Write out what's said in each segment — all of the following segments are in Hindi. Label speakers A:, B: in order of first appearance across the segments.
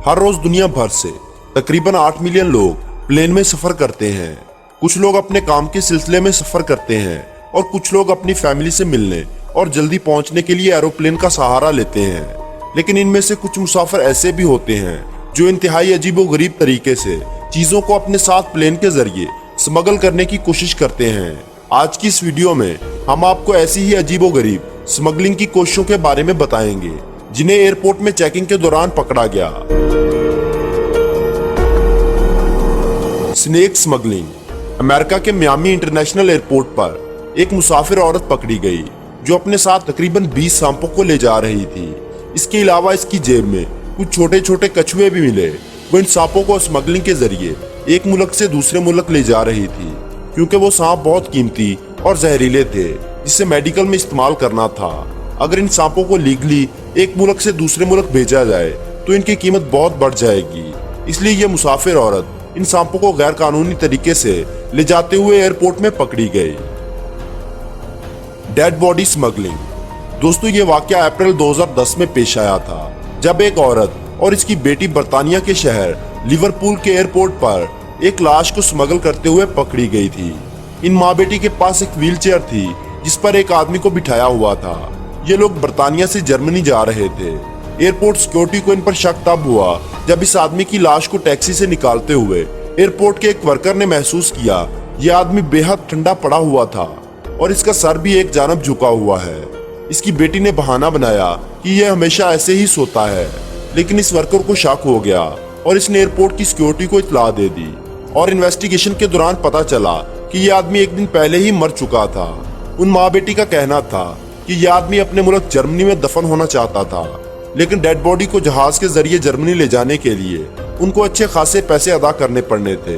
A: हर रोज दुनिया भर से तकरीबन 8 मिलियन लोग प्लेन में सफर करते हैं। कुछ लोग अपने काम के सिलसिले में सफर करते हैं और कुछ लोग अपनी फैमिली से मिलने और जल्दी पहुंचने के लिए एरोप्लेन का सहारा लेते हैं। लेकिन इनमें से कुछ मुसाफिर ऐसे भी होते हैं जो इंतहाई अजीबोगरीब तरीके से चीजों को अपने साथ प्लेन के जरिए स्मगल करने की कोशिश करते हैं। आज की इस वीडियो में हम आपको ऐसी ही अजीबोगरीब स्मगलिंग की कोशिशों के बारे में बताएंगे जिन्हें एयरपोर्ट में चेकिंग के दौरान पकड़ा गया। Snake smuggling. अमेरिका के मियामी इंटरनेशनल एयरपोर्ट पर एक मुसाफिर औरत पकड़ी गई जो अपने साथ तकरीबन 20 सांपों को ले जा रही थी। इसके अलावा इसकी जेब में कुछ छोटे छोटे कछुए भी मिले। वो इन सांपों को स्मगलिंग के जरिए एक मुल्क से दूसरे मुल्क ले जा रही थी क्योंकि वो सांप बहुत कीमती और जहरीले थे जिसे मेडिकल में इस्तेमाल करना था। अगर इन सांपों को लीगली एक मुल्क से दूसरे मुल्क भेजा जाए तो इनकी कीमत बहुत बढ़ जाएगी। इसलिए ये मुसाफिर औरत इन सांपों को गैर कानूनी तरीके से ले जाते हुए एयरपोर्ट में पकड़ी गई। Dead body smuggling. दोस्तों, ये वाकया अप्रैल 2010 में पेश आया था जब एक औरत और इसकी बेटी बर्तानिया के शहर लिवरपूल के एयरपोर्ट पर एक लाश को स्मगल करते हुए पकड़ी गई थी। इन माँ बेटी के पास एक व्हीलचेयर थी जिस पर एक आदमी को बिठाया हुआ था। ये लोग बर्तानिया से जर्मनी जा रहे थे। एयरपोर्ट सिक्योरिटी को इन पर शक तब हुआ जब इस आदमी की लाश को टैक्सी से निकालते हुए एयरपोर्ट के एक वर्कर ने महसूस किया यह आदमी बेहद ठंडा पड़ा हुआ था और इसका सर भी एक जानब झुका हुआ है। इसकी बेटी ने बहाना बनाया कि यह हमेशा ऐसे ही सोता है, लेकिन इस वर्कर को शक हो गया और इसने एयरपोर्ट की सिक्योरिटी को इत्तला दे दी और इन्वेस्टिगेशन के दौरान पता चला कि यह आदमी एक दिन पहले ही मर चुका था। उन माँ बेटी का कहना था कि यह आदमी अपने मुल्क जर्मनी में दफन होना चाहता था, लेकिन डेड बॉडी को जहाज के जरिए जर्मनी ले जाने के लिए उनको अच्छे खासे पैसे अदा करने पड़ने थे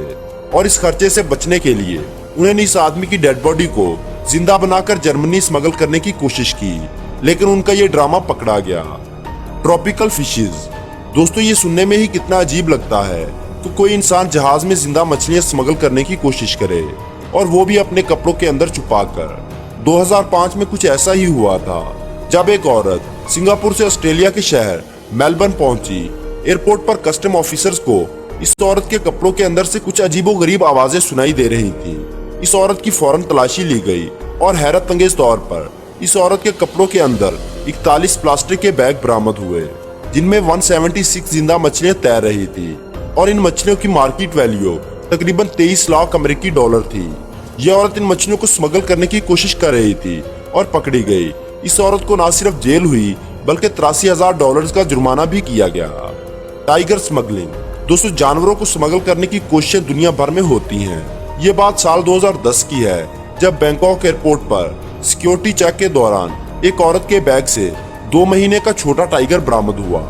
A: और इस खर्चे से बचने के लिए उन्होंने इस आदमी की डेड बॉडी को जिंदा बनाकर जर्मनी स्मगल करने की कोशिश की, लेकिन उनका ये ड्रामा पकड़ा गया। Tropical fishes. दोस्तों, ये सुनने में ही कितना अजीब लगता है कि कोई इंसान जहाज में जिंदा मछलियां स्मगल करने की कोशिश करे और वो भी अपने कपड़ों के अंदर छुपाकर। 2005 में कुछ ऐसा ही हुआ था जब एक औरत सिंगापुर से ऑस्ट्रेलिया के शहर मेलबर्न पहुंची। एयरपोर्ट पर कस्टम ऑफिसर्स को इस औरत के कपड़ों के अंदर से कुछ अजीबोगरीब आवाजें सुनाई दे रही थी। इस औरत की फौरन तलाशी ली गई और हैरत अंगेज तौर पर इस औरत के कपड़ों के अंदर 41 प्लास्टिक के बैग बरामद हुए जिनमें 176 जिंदा मछलियां तैर रही थी और इन मछलियों की मार्केट वैल्यू तकरीबन 23 लाख अमेरिकी डॉलर थी। यह औरत इन मछलियों को स्मगल करने की कोशिश कर रही थी और पकड़ी गई। इस औरत को न सिर्फ जेल हुई बल्कि $83,000 का जुर्माना भी किया गया। Tiger smuggling. दोस्तों, जानवरों को स्मगल करने की कोशिशें दुनिया भर में होती हैं। ये बात साल 2010 की है जब बैंकॉक एयरपोर्ट पर सिक्योरिटी चेक के दौरान एक औरत के बैग से 2 महीने का छोटा टाइगर बरामद हुआ।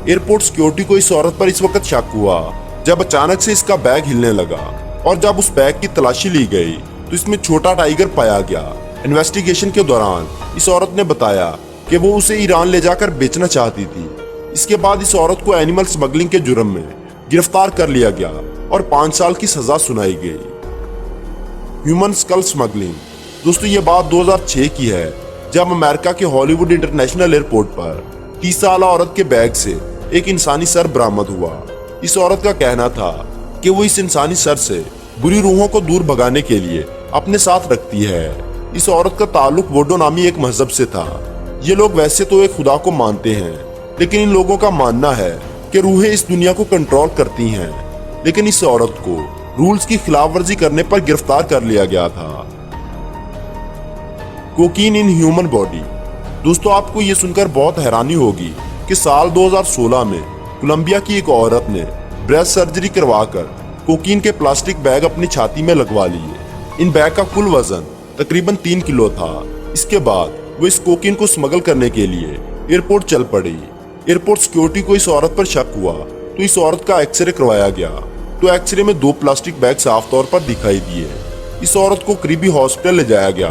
A: एयरपोर्ट सिक्योरिटी को इस औरत पर इस वक्त शक हुआ जब अचानक से इसका बैग हिलने लगा और जब उस बैग की तलाशी ली गई तो इसमें छोटा टाइगर पाया गया। इन्वेस्टिगेशन के दौरान इस औरत ने बताया कि वो उसे ईरान ले जाकर बेचना चाहती थी। इसके बाद इस औरत को एनिमल स्मगलिंग के जुर्म में गिरफ्तार कर लिया गया और 5 साल की सजा सुनाई गई। Human school smuggling. दोस्तों, ये बात 2006 की है जब अमेरिका के हॉलीवुड इंटरनेशनल एयरपोर्ट पर 30 साला औरत के बैग से एक इंसानी सर बरामद हुआ। इस औरत का कहना था कि वो इस इंसानी सर से बुरी रूहों को दूर भगाने के लिए अपने साथ रखती है। इस औरत का ताल्लुक वोडो नामी एक मजहब से था। ये लोग वैसे तो एक खुदा को मानते हैं, लेकिन इन लोगों का मानना है कि रूहें इस दुनिया को कंट्रोल करती हैं। लेकिन इस औरत को रूल्स की खिलाफवर्जी करने पर गिरफ्तार कर लिया गया था। Cocaine in human body. दोस्तों, आपको ये सुनकर बहुत हैरानी होगी कि साल 2016 में कोलंबिया की एक औरत ने ब्रेस्ट सर्जरी करवाकर कोकीन के प्लास्टिक बैग अपनी छाती में लगवा लिए। इन बैग का कुल वजन तकरीबन 3 किलो था। इसके बाद वो इस कोकीन को स्मगल करने के लिए एयरपोर्ट चल पड़ी। एयरपोर्ट सिक्योरिटी को इस औरत पर शक हुआ तो इस औरत का एक्सरे करवाया गया तो एक्सरे में 2 प्लास्टिक बैग साफ तौर पर दिखाई दिए। इस औरत को करीबी हॉस्पिटल ले जाया गया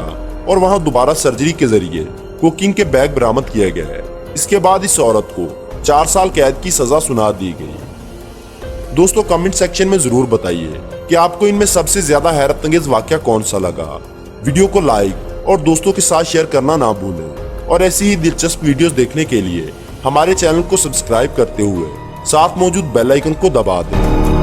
A: और वहां दोबारा सर्जरी के जरिए कोकीन के बैग बरामद किए गए। इसके बाद इस औरत को 4 साल कैद की सजा सुना दी गई। दोस्तों, कमेंट सेक्शन में जरूर बताइए कि आपको इनमें सबसे ज्यादा हैरत अंगेज वाकया कौन सा लगा। वीडियो को लाइक और दोस्तों के साथ शेयर करना ना भूलें और ऐसी ही दिलचस्प वीडियोस देखने के लिए हमारे चैनल को सब्सक्राइब करते हुए साथ मौजूद बेल आइकन को दबा दें।